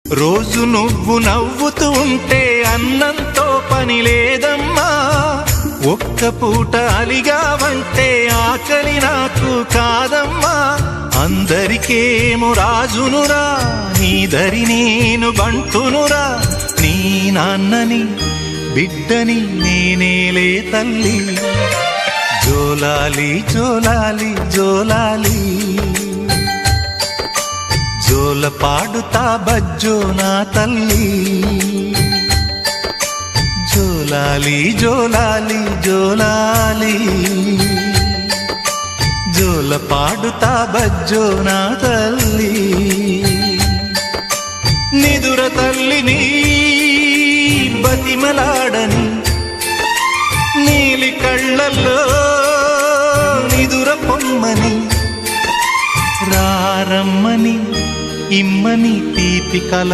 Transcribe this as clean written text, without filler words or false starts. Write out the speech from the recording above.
రోజు నువ్వు నవ్వుతూ ఉంటే అన్నంతో పని లేదమ్మా. ఒక్క పూట అలిగావంటే ఆకలి నాకు కాదమ్మా. అందరికేమో రాజునురా, నీ దరి నేను బంటునురా. నీ నాన్నని బిడ్డని నేనేలే తల్లి. జోలాలి జోలాలి జోలాలి, జోల పాడుతా బజ్జో నా తల్లి. జోలాలి జోలాలి జోలాలి, జోల పాడుతా బజ్జో నా తల్లి. నిదుర తల్లిని బతిమలాడని, నీలి కళ్ళల్లో నిదుర పొమ్మని, రారమ్మని ఇమ్మని తీపి కల